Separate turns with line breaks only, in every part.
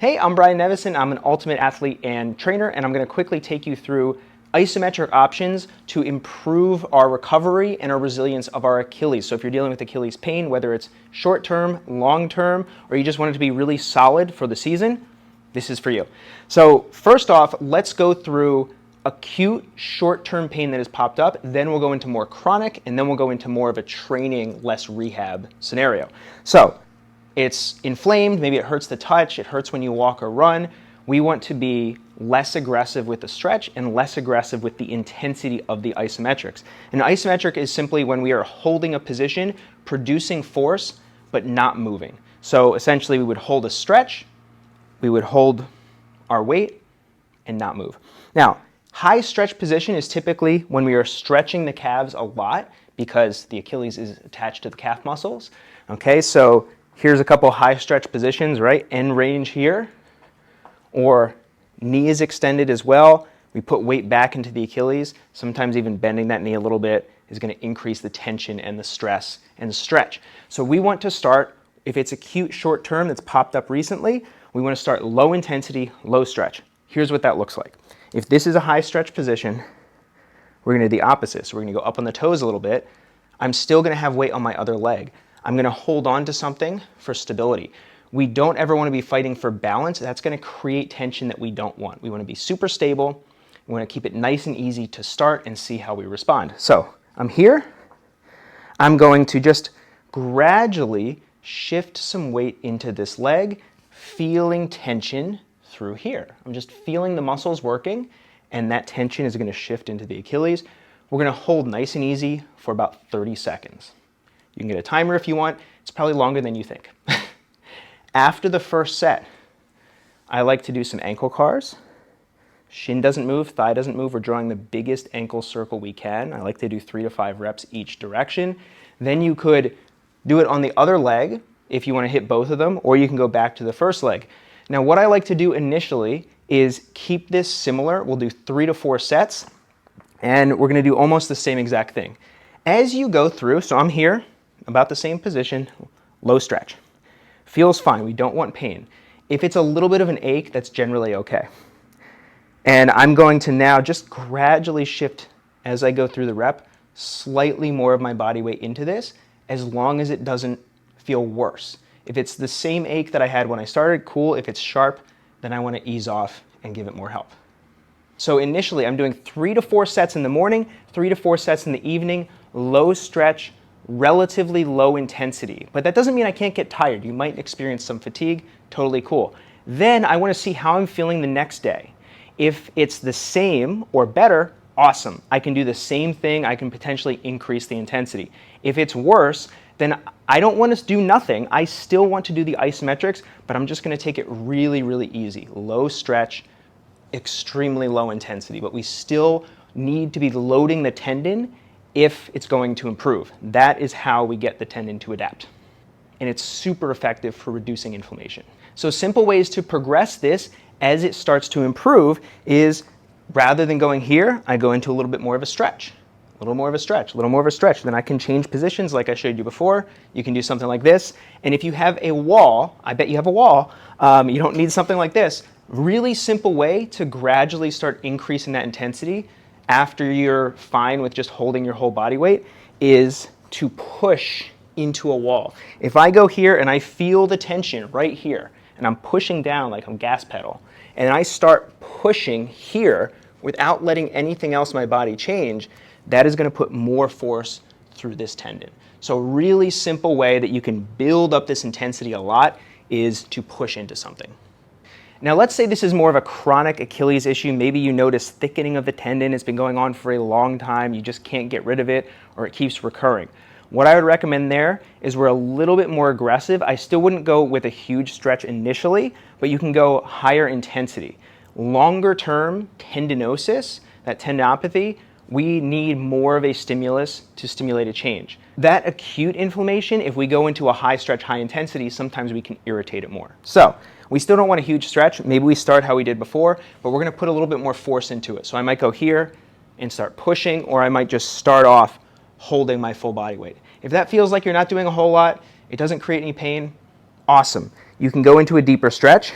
Hey, I'm Brian Nevison. I'm an ultimate athlete and trainer, and I'm going to quickly take you through isometric options to improve our recovery and our resilience of our Achilles. So if you're dealing with Achilles pain, whether it's short-term, long-term, or you just want it to be really solid for the season, this is for you. So first off, let's go through acute short-term pain that has popped up, then we'll go into more chronic, and then we'll go into more of a training, less rehab scenario. So it's inflamed, maybe it hurts the touch, it hurts when you walk or run. We want to be less aggressive with the stretch and less aggressive with the intensity of the isometrics. An isometric is simply when we are holding a position, producing force, but not moving. So essentially we would hold a stretch, we would hold our weight and not move. Now, high stretch position is typically when we are stretching the calves a lot because the Achilles is attached to the calf muscles. Okay, so here's a couple high stretch positions, right? End range here, or knee is extended as well. We put weight back into the Achilles. Sometimes even bending that knee a little bit is going to increase the tension and the stress and the stretch. So we want to start, if it's acute short term that's popped up recently, we want to start low intensity, low stretch. Here's what that looks like. If this is a high stretch position, we're going to do the opposite. So we're going to go up on the toes a little bit. I'm still going to have weight on my other leg. I'm going to hold on to something for stability. We don't ever want to be fighting for balance. That's going to create tension that we don't want. We want to be super stable. We want to keep it nice and easy to start and see how we respond. So I'm here. I'm going to just gradually shift some weight into this leg, feeling tension through here. I'm just feeling the muscles working, and that tension is going to shift into the Achilles. We're going to hold nice and easy for about 30 seconds. You can get a timer if you want. It's probably longer than you think. After the first set, I like to do some ankle cars. Shin doesn't move, thigh doesn't move. We're drawing the biggest ankle circle we can. I like to do 3 to 5 reps each direction. Then you could do it on the other leg if you want to hit both of them, or you can go back to the first leg. Now, what I like to do initially is keep this similar. We'll do 3 to 4 sets, and we're going to do almost the same exact thing. As you go through, so I'm here, about the same position, low stretch. Feels fine, we don't want pain. If it's a little bit of an ache, that's generally okay. And I'm going to now just gradually shift as I go through the rep, slightly more of my body weight into this, as long as it doesn't feel worse. If it's the same ache that I had when I started, cool. If it's sharp, then I want to ease off and give it more help. So initially, I'm doing 3 to 4 sets in the morning, 3 to 4 sets in the evening, low stretch, relatively low intensity. But that doesn't mean I can't get tired. You might experience some fatigue, totally cool. Then I want to see how I'm feeling the next day. If it's the same or better, awesome. I can do the same thing. I can potentially increase the intensity. If it's worse, then I don't want to do nothing. I still want to do the isometrics, but I'm just going to take it really, really easy. Low stretch, extremely low intensity, but we still need to be loading the tendon if it's going to improve. That is how we get the tendon to adapt. And it's super effective for reducing inflammation. So simple ways to progress this as it starts to improve is, rather than going here, I go into a little bit more of a stretch. A little more of a stretch, a little more of a stretch. Then I can change positions like I showed you before. You can do something like this. And if you have a wall, I bet you have a wall, you don't need something like this. Really simple way to gradually start increasing that intensity after you're fine with just holding your whole body weight is to push into a wall. If I go here and I feel the tension right here, and I'm pushing down like I'm gas pedal, and I start pushing here without letting anything else in my body change, that is going to put more force through this tendon. So a really simple way that you can build up this intensity a lot is to push into something. Now let's say this is more of a chronic Achilles issue. Maybe you notice thickening of the tendon. It's been going on for a long time. You just can't get rid of it, or it keeps recurring. What I would recommend there is we're a little bit more aggressive. I still wouldn't go with a huge stretch initially, but you can go higher intensity. Longer term tendinosis, that tendinopathy, we need more of a stimulus to stimulate a change. That acute inflammation, if we go into a high stretch, high intensity, sometimes we can irritate it more. So we still don't want a huge stretch. Maybe we start how we did before, but we're going to put a little bit more force into it. So I might go here and start pushing, or I might just start off holding my full body weight. If that feels like you're not doing a whole lot, it doesn't create any pain, awesome. You can go into a deeper stretch,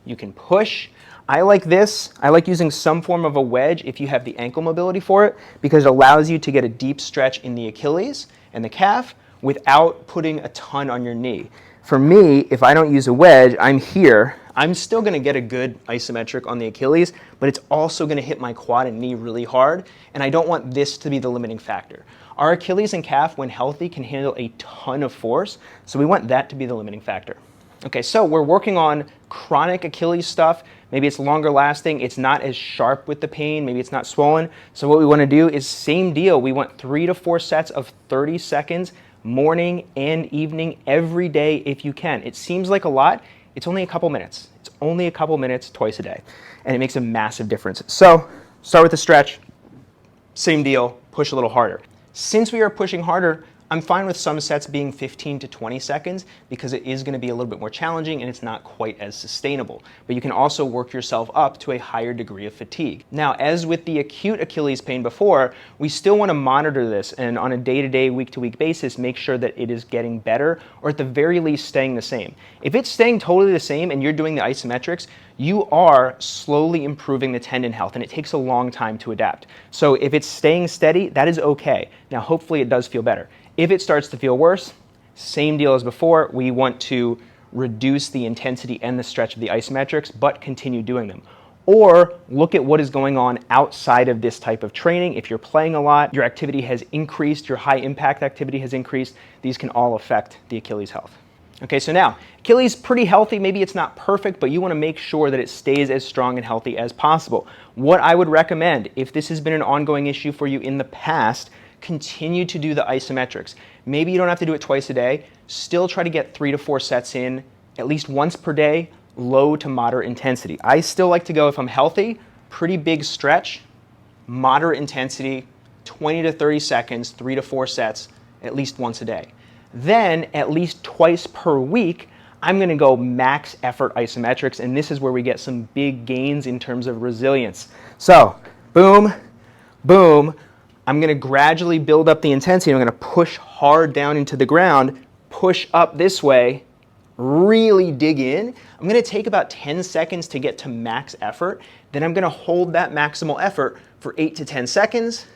you can push. I like this. I like using some form of a wedge if you have the ankle mobility for it, because it allows you to get a deep stretch in the Achilles and the calf without putting a ton on your knee. For me, if I don't use a wedge, I'm here. I'm still going to get a good isometric on the Achilles, but it's also going to hit my quad and knee really hard, and I don't want this to be the limiting factor. Our Achilles and calf, when healthy, can handle a ton of force, so we want that to be the limiting factor. Okay, so we're working on chronic Achilles stuff. Maybe it's longer lasting, it's not as sharp with the pain, maybe it's not swollen. So what we want to do is same deal. We want 3 to 4 sets of 30 seconds, morning and evening, every day if you can. It seems like a lot. It's only a couple minutes. It's only a couple minutes twice a day, and it makes a massive difference. So start with the stretch, same deal, push a little harder. Since we are pushing harder, I'm fine with some sets being 15 to 20 seconds because it is going to be a little bit more challenging and it's not quite as sustainable. But you can also work yourself up to a higher degree of fatigue. Now, as with the acute Achilles pain before, we still want to monitor this and on a day-to-day, week-to-week basis, make sure that it is getting better or at the very least staying the same. If it's staying totally the same and you're doing the isometrics, you are slowly improving the tendon health, and it takes a long time to adapt. So if it's staying steady, that is okay. Now, hopefully it does feel better. If it starts to feel worse, same deal as before, we want to reduce the intensity and the stretch of the isometrics, but continue doing them. Or look at what is going on outside of this type of training. If you're playing a lot, your activity has increased, your high impact activity has increased, these can all affect the Achilles health. Okay, so now, Achilles pretty healthy, maybe it's not perfect, but you want to make sure that it stays as strong and healthy as possible. What I would recommend, if this has been an ongoing issue for you in the past, continue to do the isometrics. Maybe you don't have to do it twice a day, still try to get 3 to 4 sets in, at least once per day, low to moderate intensity. I still like to go, if I'm healthy, pretty big stretch, moderate intensity, 20 to 30 seconds, 3 to 4 sets, at least once a day. Then, at least twice per week, I'm going to go max effort isometrics, and this is where we get some big gains in terms of resilience. So, boom, boom. I'm going to gradually build up the intensity. I'm going to push hard down into the ground, push up this way, really dig in. I'm going to take about 10 seconds to get to max effort. Then I'm going to hold that maximal effort for 8 to 10 seconds.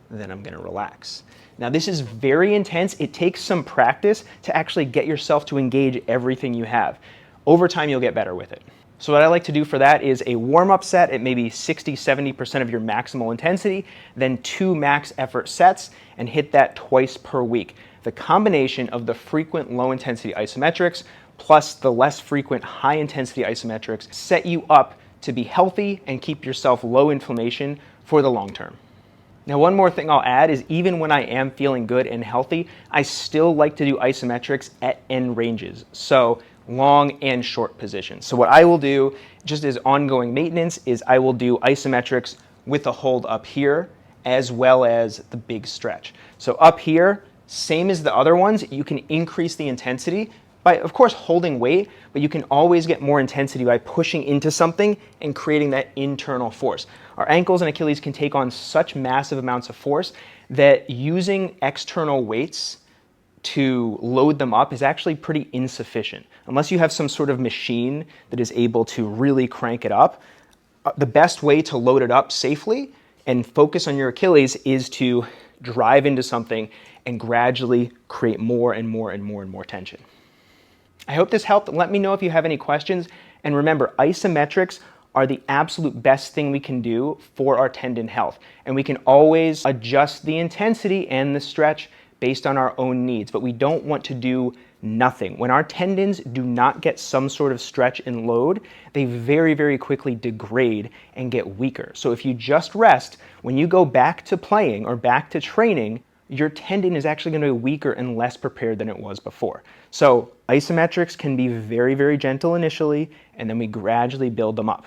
Then I'm going to relax. Now, this is very intense. It takes some practice to actually get yourself to engage everything you have. Over time, you'll get better with it. So what I like to do for that is a warm-up set at maybe 60-70% of your maximal intensity, then 2 max effort sets, and hit that twice per week. The combination of the frequent low-intensity isometrics plus the less frequent high-intensity isometrics set you up to be healthy and keep yourself low inflammation for the long term. Now, one more thing I'll add is even when I am feeling good and healthy, I still like to do isometrics at end ranges. So long and short positions. So what I will do, just as ongoing maintenance, is I will do isometrics with a hold up here as well as the big stretch. So up here, same as the other ones, you can increase the intensity by, of course, holding weight, but you can always get more intensity by pushing into something and creating that internal force. Our ankles and Achilles can take on such massive amounts of force that using external weights to load them up is actually pretty insufficient. Unless you have some sort of machine that is able to really crank it up, the best way to load it up safely and focus on your Achilles is to drive into something and gradually create more and more and more and more tension. I hope this helped. Let me know if you have any questions. And remember, isometrics are the absolute best thing we can do for our tendon health. And we can always adjust the intensity and the stretch based on our own needs, but we don't want to do nothing. When our tendons do not get some sort of stretch and load, they very, very quickly degrade and get weaker. So if you just rest, when you go back to playing or back to training, your tendon is actually going to be weaker and less prepared than it was before. So isometrics can be very, very gentle initially, and then we gradually build them up.